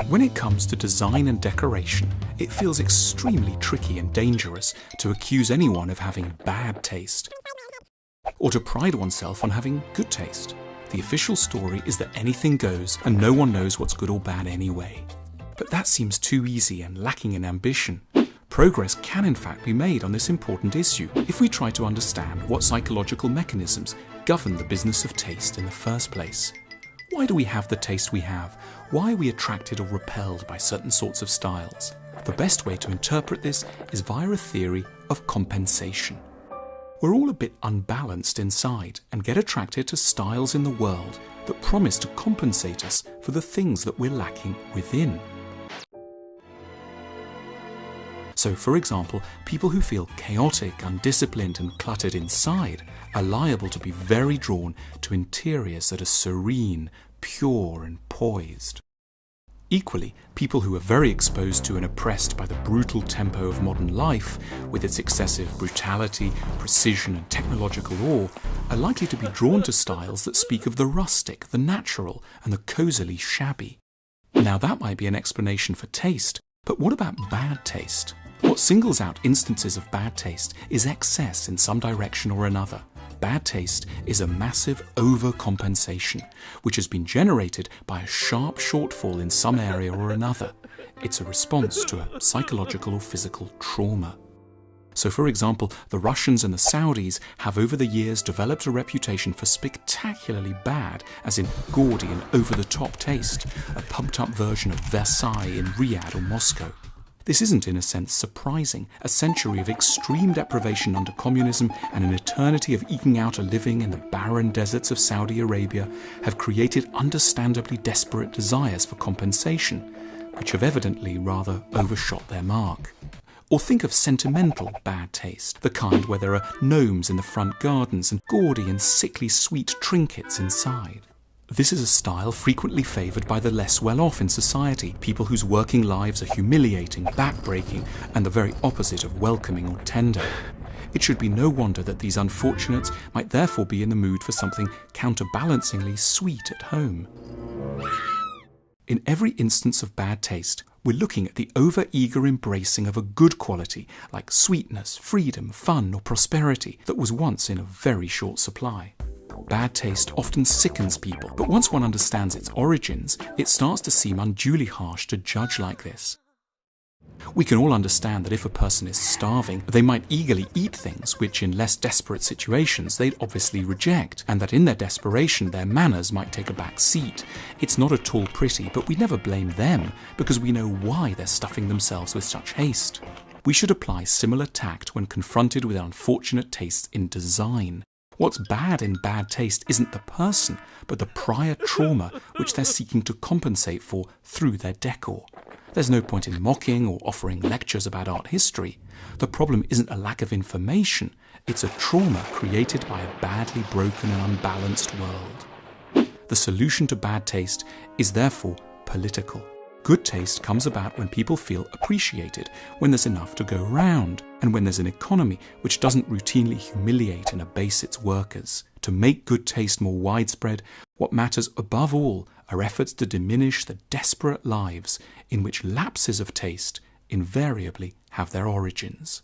When it comes to design and decoration, it feels extremely tricky and dangerous to accuse anyone of having bad taste, or to pride oneself on having good taste. The official story is that anything goes and no one knows what's good or bad anyway. But that seems too easy and lacking in ambition. Progress can in fact be made on this important issue if we try to understand what psychological mechanisms govern the business of taste in the first place. Why do we have the taste we have? Why are we attracted or repelled by certain sorts of styles? The best way to interpret this is via a theory of compensation. We're all a bit unbalanced inside and get attracted to styles in the world that promise to compensate us for the things that we're lacking within. So, for example, people who feel chaotic, undisciplined and cluttered inside are liable to be very drawn to interiors that are serene, pure and poised. Equally, people who are very exposed to and oppressed by the brutal tempo of modern life, with its excessive brutality, precision and technological awe, are likely to be drawn to styles that speak of the rustic, the natural and the cosily shabby. Now that might be an explanation for taste, but what about bad taste? What singles out instances of bad taste is excess in some direction or another. Bad taste is a massive overcompensation, which has been generated by a sharp shortfall in some area or another. It's a response to a psychological or physical trauma. So, for example, the Russians and the Saudis have over the years developed a reputation for spectacularly bad, as in gaudy and over-the-top taste, a pumped-up version of Versailles in Riyadh or Moscow. This isn't, in a sense, surprising. A century of extreme deprivation under communism and an eternity of eking out a living in the barren deserts of Saudi Arabia have created understandably desperate desires for compensation, which have evidently rather overshot their mark. Or think of sentimental bad taste, the kind where there are gnomes in the front gardens and gaudy and sickly sweet trinkets inside. This is a style frequently favoured by the less well-off in society, people whose working lives are humiliating, backbreaking, and the very opposite of welcoming or tender. It should be no wonder that these unfortunates might therefore be in the mood for something counterbalancingly sweet at home. In every instance of bad taste, we're looking at the over-eager embracing of a good quality, like sweetness, freedom, fun, or prosperity, that was once in a very short supply. Bad taste often sickens people, but once one understands its origins, it starts to seem unduly harsh to judge like this. We can all understand that if a person is starving, they might eagerly eat things which in less desperate situations they'd obviously reject, and that in their desperation their manners might take a back seat. It's not at all pretty, but we never blame them, because we know why they're stuffing themselves with such haste. We should apply similar tact when confronted with unfortunate tastes in design. What's bad in bad taste isn't the person, but the prior trauma which they're seeking to compensate for through their decor. There's no point in mocking or offering lectures about art history. The problem isn't a lack of information, it's a trauma created by a badly broken and unbalanced world. The solution to bad taste is therefore political. Good taste comes about when people feel appreciated, when there's enough to go round, and when there's an economy which doesn't routinely humiliate and abase its workers. To make good taste more widespread, what matters above all are efforts to diminish the desperate lives in which lapses of taste invariably have their origins.